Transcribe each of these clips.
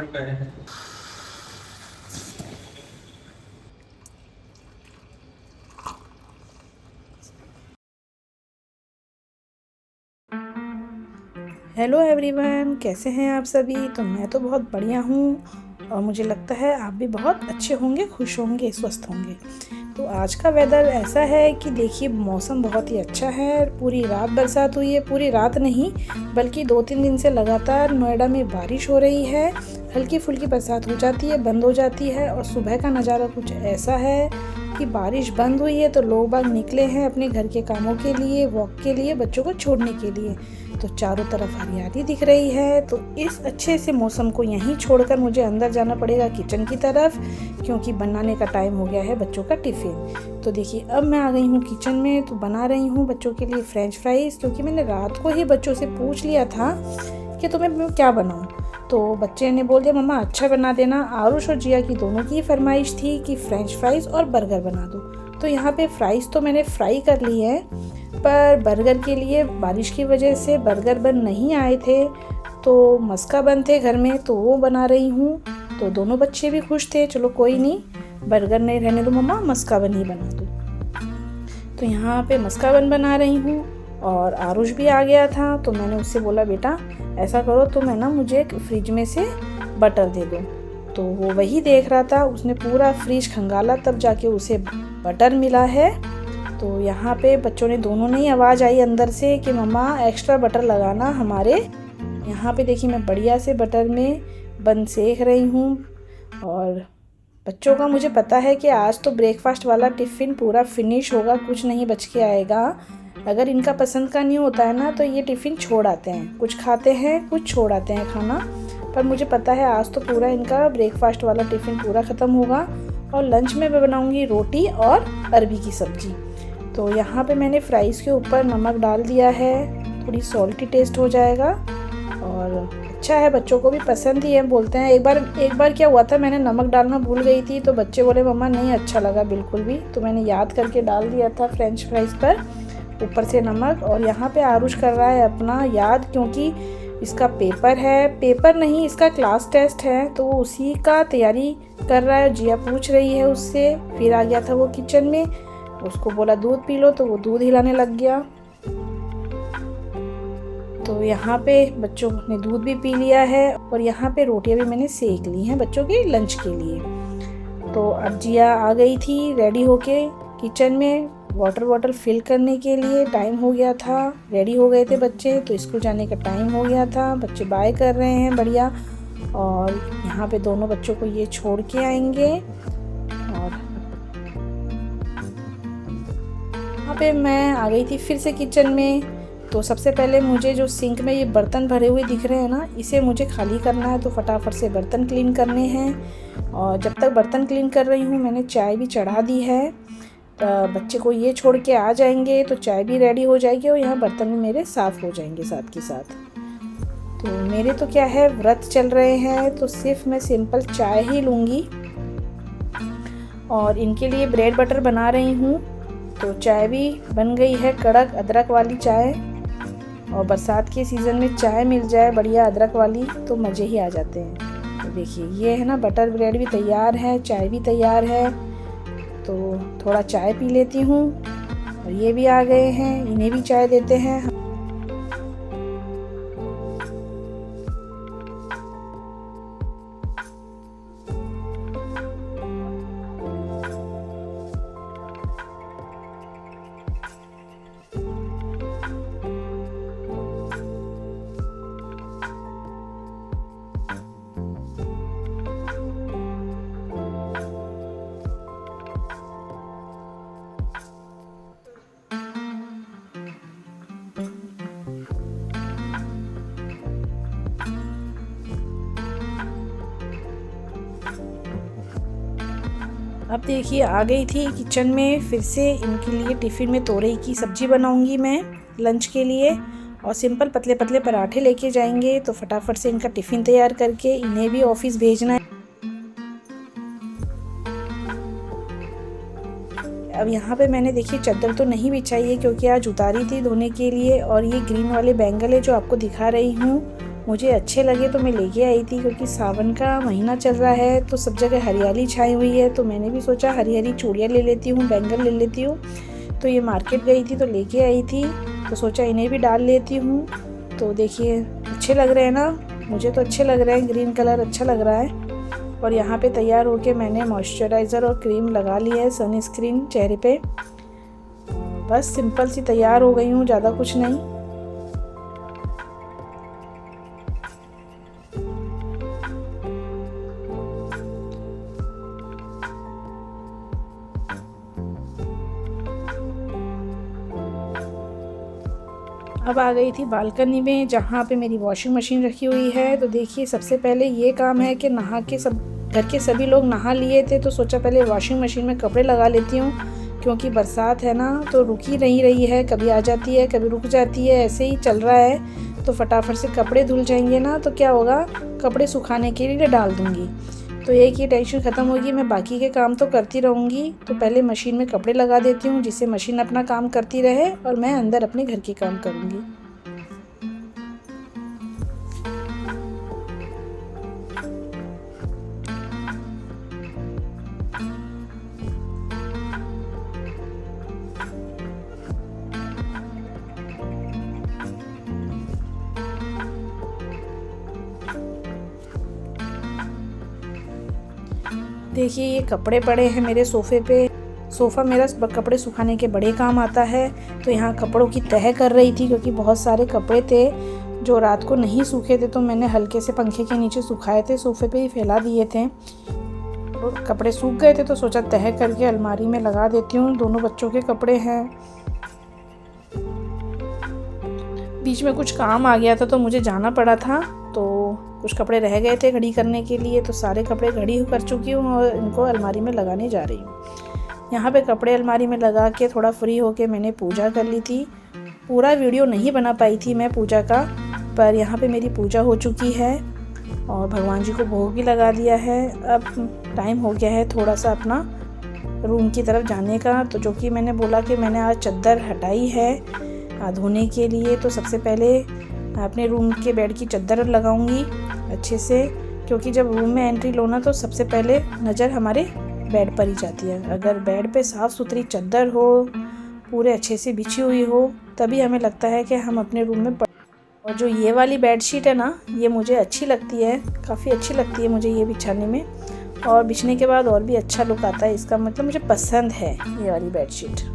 Hello everyone, कैसे हैं आप सभी। तो मैं तो बहुत बढ़िया हूँ और मुझे लगता है आप भी बहुत अच्छे होंगे, खुश होंगे, स्वस्थ होंगे। तो आज का वेदर ऐसा है कि देखिए मौसम बहुत ही अच्छा है। पूरी रात बरसात हुई है, पूरी रात नहीं बल्कि 2-3 दिन से लगातार नोएडा में बारिश हो रही है। हल्की फुल्की बरसात हो जाती है, बंद हो जाती है और सुबह का नज़ारा कुछ ऐसा है कि बारिश बंद हुई है तो लोग बाग निकले हैं अपने घर के कामों के लिए, वॉक के लिए, बच्चों को छोड़ने के लिए। तो चारों तरफ हरियाली दिख रही है। तो इस अच्छे से मौसम को यहीं छोड़कर मुझे अंदर जाना पड़ेगा किचन की तरफ, क्योंकि बनाने का टाइम हो गया है बच्चों का टिफ़िन। तो देखिए अब मैं आ गई हूँ किचन में। तो बना रही हूँ बच्चों के लिए फ्रेंच फ्राइज़, क्योंकि मैंने रात को ही बच्चों से पूछ लिया था कि तुम्हें मैं क्या बनाऊँ। तो बच्चे ने बोल दिया मम्मा अच्छा बना देना। आरुष और जिया की दोनों की फरमाइश थी कि फ्रेंच फ्राइज़ और बर्गर बना दो। तो यहाँ पे फ्राइज़ तो मैंने फ्राई कर ली है, पर बर्गर के लिए बारिश की वजह से बर्गर बन नहीं आए थे, तो मस्का बन थे घर में, तो वो बना रही हूँ। तो दोनों बच्चे भी खुश थे, चलो कोई नहीं, बर्गर नहीं रहने दो मम्मा, मस्का बन ही बना दो। तो यहाँ पे मस्का बन बना रही हूँ और आरुष भी आ गया था। तो मैंने उससे बोला बेटा ऐसा करो तो मैं ना मुझे फ्रिज में से बटर दे दो। तो वो वही देख रहा था, उसने पूरा फ्रिज खंगाला तब जाके उसे बटर मिला है। तो यहाँ पे बच्चों ने दोनों ने ही आवाज़ आई अंदर से कि मम्मा एक्स्ट्रा बटर लगाना हमारे। यहाँ पे देखिए मैं बढ़िया से बटर में बन सेक रही हूँ। और बच्चों का मुझे पता है कि आज तो ब्रेकफास्ट वाला टिफ़िन पूरा फिनिश होगा, कुछ नहीं बच के आएगा। अगर इनका पसंद का नहीं होता है ना तो ये टिफ़िन छोड़ आते हैं, कुछ खाते हैं कुछ छोड़ आते हैं खाना। पर मुझे पता है आज तो पूरा इनका ब्रेकफास्ट वाला टिफ़िन पूरा ख़त्म होगा। और लंच में मैं बनाऊँगी रोटी और अरबी की सब्ज़ी। तो यहाँ पे मैंने फ्राइज़ के ऊपर नमक डाल दिया है, थोड़ी सॉल्टी टेस्ट हो जाएगा और अच्छा है, बच्चों को भी पसंद ही है, बोलते हैं। एक बार क्या हुआ था, मैंने नमक डालना भूल गई थी तो बच्चे बोले मम्मा नहीं अच्छा लगा बिल्कुल भी। तो मैंने याद करके डाल दिया था फ्रेंच फ्राइज़ पर ऊपर से नमक। और यहाँ पे आरुष कर रहा है अपना याद, क्योंकि इसका पेपर है, पेपर नहीं इसका क्लास टेस्ट है, तो वो उसी का तैयारी कर रहा है। जिया पूछ रही है उससे, फिर आ गया था वो किचन में, उसको बोला दूध पी लो तो वो दूध हिलाने लग गया। तो यहाँ पे बच्चों ने दूध भी पी लिया है और यहाँ पे रोटियां भी मैंने सेक ली हैं बच्चों के लंच के लिए। तो अब जिया आ गई थी रेडी होके किचन में वाटर फिल करने के लिए। टाइम हो गया था, रेडी हो गए थे बच्चे, तो स्कूल जाने का टाइम हो गया था। बच्चे बाय कर रहे हैं बढ़िया। और यहाँ पे दोनों बच्चों को ये छोड़ के आएंगे। और यहाँ पे मैं आ गई थी फिर से किचन में। तो सबसे पहले मुझे जो सिंक में ये बर्तन भरे हुए दिख रहे हैं ना, इसे मुझे खाली करना है। तो फटाफट से बर्तन क्लीन करने हैं। और जब तक बर्तन क्लीन कर रही हूँ मैंने चाय भी चढ़ा दी है। बच्चे को ये छोड़ के आ जाएंगे तो चाय भी रेडी हो जाएगी और यहाँ बर्तन भी मेरे साफ़ हो जाएंगे साथ के साथ। तो मेरे तो क्या है, व्रत चल रहे हैं तो सिर्फ मैं सिंपल चाय ही लूँगी। और इनके लिए ब्रेड बटर बना रही हूँ। तो चाय भी बन गई है, कड़क अदरक वाली चाय। और बरसात के सीज़न में चाय मिल जाए बढ़िया अदरक वाली तो मज़े ही आ जाते हैं। तो देखिए ये है ना, बटर ब्रेड भी तैयार है, चाय भी तैयार है। तो थोड़ा चाय पी लेती हूँ। और ये भी आ गए हैं, इन्हें भी चाय देते हैं। अब देखिए आ गई थी किचन में फिर से। इनके लिए टिफ़िन में तोरई की सब्ज़ी बनाऊंगी मैं लंच के लिए। और सिंपल पतले पतले पराठे लेके जाएंगे तो फटाफट से इनका टिफ़िन तैयार करके इन्हें भी ऑफिस भेजना है। अब यहाँ पे मैंने देखिए चादर तो नहीं बिछाई है क्योंकि आज उतारी थी धोने के लिए। और ये ग्रीन वाले बैंगल है जो आपको दिखा रही हूँ, मुझे अच्छे लगे तो मैं लेके आई थी, क्योंकि सावन का महीना चल रहा है तो सब जगह हरियाली छाई हुई है। तो मैंने भी सोचा हरी हरी चूड़ियाँ ले लेती हूँ, बैंगल ले लेती हूँ। तो ये मार्केट गई थी तो लेके आई थी, तो सोचा इन्हें भी डाल लेती हूँ। तो देखिए अच्छे लग रहे हैं ना, मुझे तो अच्छे लग रहे हैं, ग्रीन कलर अच्छा लग रहा है। और यहाँ पे तैयार होके मैंने मॉइस्चराइज़र और क्रीम लगा ली है, सनस्क्रीन चेहरे पे। बस सिंपल सी तैयार हो गई हूँ, ज़्यादा कुछ नहीं। अब आ गई थी बालकनी में, जहाँ पे मेरी वॉशिंग मशीन रखी हुई है। तो देखिए सबसे पहले ये काम है कि नहा के सब घर के सभी लोग नहा लिए थे, तो सोचा पहले वॉशिंग मशीन में कपड़े लगा लेती हूँ, क्योंकि बरसात है ना तो रुक ही नहीं रही है, कभी आ जाती है कभी रुक जाती है, ऐसे ही चल रहा है। तो फटाफट से कपड़े धुल जाएंगे ना तो क्या होगा, कपड़े सुखाने के लिए डाल दूँगी, तो एक ही टेंशन ख़त्म होगी। मैं बाकी के काम तो करती रहूँगी। तो पहले मशीन में कपड़े लगा देती हूँ, जिससे मशीन अपना काम करती रहे और मैं अंदर अपने घर के काम करूँगी। देखिए ये कपड़े पड़े हैं मेरे सोफ़े पे। सोफ़ा मेरा कपड़े सुखाने के बड़े काम आता है। तो यहाँ कपड़ों की तह कर रही थी, क्योंकि बहुत सारे कपड़े थे जो रात को नहीं सूखे थे, तो मैंने हल्के से पंखे के नीचे सुखाए थे, सोफ़े पे ही फैला दिए थे। और कपड़े सूख गए थे तो सोचा तह करके अलमारी में लगा देती हूँ। दोनों बच्चों के कपड़े हैं। बीच में कुछ काम आ गया था तो मुझे जाना पड़ा था, तो कुछ कपड़े रह गए थे घड़ी करने के लिए, तो सारे कपड़े घड़ी कर चुकी हूँ और इनको अलमारी में लगाने जा रही हूँ। यहाँ पे कपड़े अलमारी में लगा के थोड़ा फ्री होके मैंने पूजा कर ली थी। पूरा वीडियो नहीं बना पाई थी मैं पूजा का, पर यहाँ पे मेरी पूजा हो चुकी है और भगवान जी को भोग भी लगा दिया है। अब टाइम हो गया है थोड़ा सा अपना रूम की तरफ जाने का। तो जो कि मैंने बोला कि मैंने आज चादर हटाई है धोने के लिए, तो सबसे पहले अपने रूम के बेड की चादर लगाऊंगी अच्छे से, क्योंकि जब रूम में एंट्री लो ना तो सबसे पहले नज़र हमारे बेड पर ही जाती है। अगर बेड पे साफ़ सुथरी चादर हो, पूरे अच्छे से बिछी हुई हो, तभी हमें लगता है कि हम अपने रूम में और जो ये वाली बेडशीट है ना, ये मुझे अच्छी लगती है, काफ़ी अच्छी लगती है मुझे ये बिछाने में, और बिछने के बाद और भी अच्छा लुक आता है इसका, मतलब मुझे पसंद है ये वाली बेडशीट।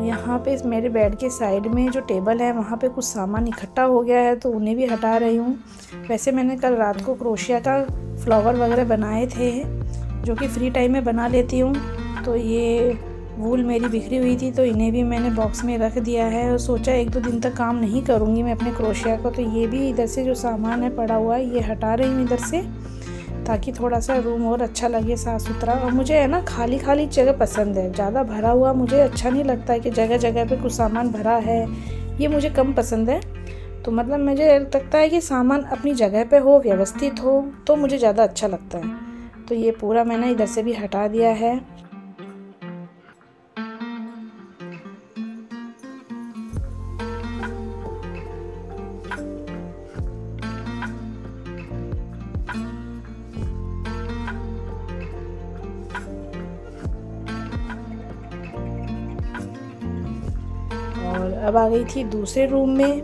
यहाँ पे मेरे बेड के साइड में जो टेबल है वहाँ पे कुछ सामान इकट्ठा हो गया है, तो उन्हें भी हटा रही हूँ। वैसे मैंने कल रात को क्रोशिया का फ्लावर वगैरह बनाए थे, जो कि फ्री टाइम में बना लेती हूँ। तो ये वूल मेरी बिखरी हुई थी, तो इन्हें भी मैंने बॉक्स में रख दिया है और सोचा 1-2 दिन तक काम नहीं करूँगी मैं अपने क्रोशिया का। तो ये भी इधर से जो सामान है पड़ा हुआ है ये हटा रही हूँ इधर से, ताकि थोड़ा सा रूम और अच्छा लगे, साफ़ सुथरा। और मुझे है ना खाली खाली जगह पसंद है, ज़्यादा भरा हुआ मुझे अच्छा नहीं लगता है कि जगह जगह पे कुछ सामान भरा है, ये मुझे कम पसंद है। तो मतलब मुझे लगता है कि सामान अपनी जगह पे हो, व्यवस्थित हो, तो मुझे ज़्यादा अच्छा लगता है। तो ये पूरा मैंने इधर से भी हटा दिया है। और अब आ गई थी दूसरे रूम में।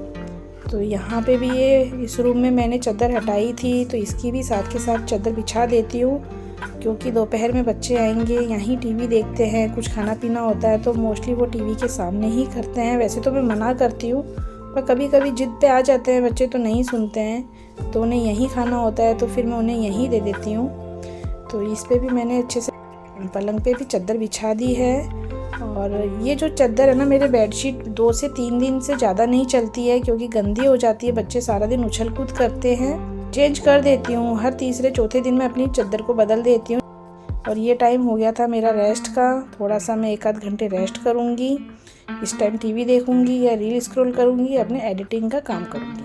तो यहाँ पे भी ये इस रूम में मैंने चादर हटाई थी, तो इसकी भी साथ के साथ चादर बिछा देती हूँ, क्योंकि दोपहर में बच्चे आएंगे, यहीं टीवी देखते हैं, कुछ खाना पीना होता है तो मोस्टली वो टीवी के सामने ही करते हैं। वैसे तो मैं मना करती हूँ पर कभी कभी जिद पे आ जाते हैं बच्चे तो नहीं सुनते हैं, तो उन्हें यहीं खाना होता है, तो फिर मैं उन्हें यहीं दे देती हूँ। तो इस पे भी मैंने अच्छे से पलंग पे भी चादर बिछा दी है। और ये जो चादर है ना, मेरे बेडशीट 2 से 3 दिन से ज़्यादा नहीं चलती है, क्योंकि गंदी हो जाती है, बच्चे सारा दिन उछल कूद करते हैं। चेंज कर देती हूँ, हर तीसरे चौथे दिन मैं अपनी चादर को बदल देती हूँ। और ये टाइम हो गया था मेरा रेस्ट का, थोड़ा सा मैं 1 आध घंटे रेस्ट करूँगी। इस टाइम टीवी देखूँगी या रील स्क्रॉल करूँगी, अपने एडिटिंग का काम करूँगी।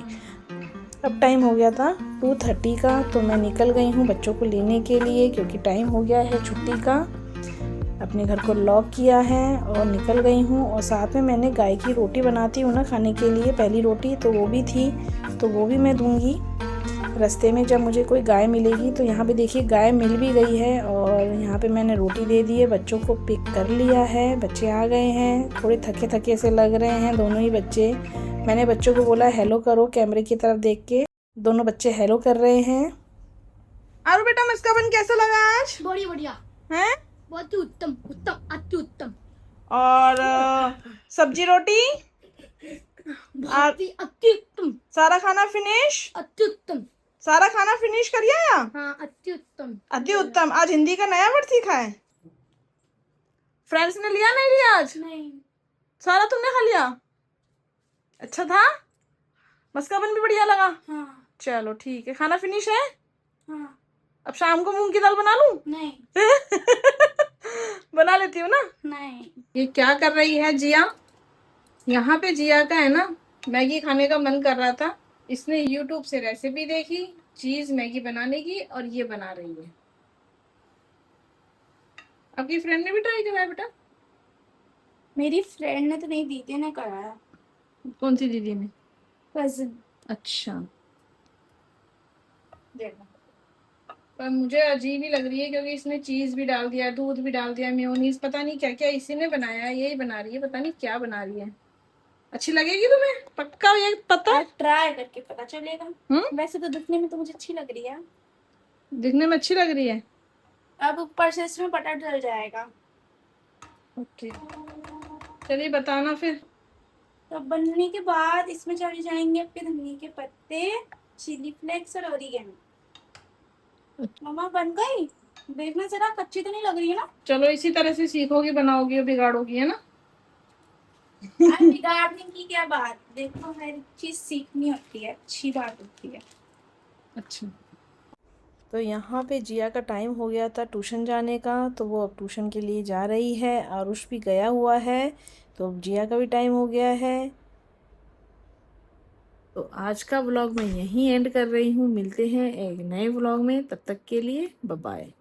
अब टाइम हो गया था 2:30 का, तो मैं निकल गई हूँ बच्चों को लेने के लिए, क्योंकि टाइम हो गया है छुट्टी का। अपने घर को लॉक किया है और निकल गई हूँ। और साथ में मैंने गाय की रोटी बनाती हूँ ना खाने के लिए, पहली रोटी तो वो भी थी, तो वो भी मैं दूँगी। रास्ते में जब मुझे कोई गाय मिलेगी, तो यहाँ पे देखिए गाय मिल भी गई है, और यहाँ पे मैंने रोटी दे दी है। बच्चों को पिक कर लिया है, बच्चे आ गए हैं, थोड़े थके थके से लग रहे हैं दोनों ही बच्चे। मैंने बच्चों को बोला हेलो करो कैमरे की तरफ देख के, दोनों बच्चे हेलो कर रहे हैं। आरू बेटा, मस्काबन कैसा लगा आज? बड़ी बढ़िया हैं? बहुत ही उत्तम, उत्तम, अति उत्तम। और सब्जी रोटी बहुत ही अति उत्तम। सारा खाना फिनिश? अति उत्तम। सारा खाना फिनिश कर लिया? हाँ, अति उत्तम। अति उत्तम। आज हिंदी का नया वर्ड सीखा है? फ्रेंड्स ने लिया नहीं लिया आज? नहीं। सारा तुमने खा लिया? अच्छा था? मस्काबन भी बढ़िया लगा? हाँ। चलो ठीक है, खाना फिनिश है? हाँ। अब शाम को मूंग की दाल बना लूं? नहीं। बना लेती हूँ ना? नहीं। ये क्या कर रही है जिया? यहाँ पे जिया का है ना, मैगी खाने का मन कर रहा था। इसने यूट्यूब से रेसिपी देखी चीज मैगी बनाने की, और ये बना रही है। आपकी फ्रेंड ने भी ट्राई करा है बेटा? मेरी फ्रेंड ने तो नहीं, दीदी ने कराया। कौन सी दीदी ने? कजिन। अच्छा, देखो। पर मुझे अजीब ही लग रही है, क्योंकि इसने चीज भी डाल दिया, दूध भी डाल दिया, मेयोनीज, पता नहीं क्या क्या इसी ने बनाया है। यही बना रही है, पता नहीं क्या बना रही है। अच्छी लगेगी तुम्हें पक्का, ये पता? ट्राई करके पता चलेगा। वैसे तो दिखने में तो मुझे अच्छी लग रही है। दिखने में अच्छी लग रही है? अब ऊपर से इसमें पता चल जाएगा। ओके, चलिए बताना फिर। तो बनने के बाद इसमें चले जाएंगे आपके धनिया के पत्ते, चिली फ्लेक्स और ओरिगेनो। मम्मा बन गई? देखना जरा, कच्ची तो नहीं लग रही है ना? चलो इसी तरह से सीखोगी, बनाओगी और बिगाड़ोगी, है ना? बिगाड़ने की क्या बात, देखो हर चीज सीखनी होती है, अच्छी बात होती है। अच्छा, तो यहाँ पे जिया का टाइम हो गया था ट्यूशन जाने का, तो वो अब ट्यूशन के लिए जा रही है। आरुष भी गया हुआ है, तो अब जिया का भी टाइम हो गया है। तो आज का व्लॉग मैं यहीं एंड कर रही हूँ। मिलते हैं एक नए व्लॉग में, तब तक के लिए बाय बाय।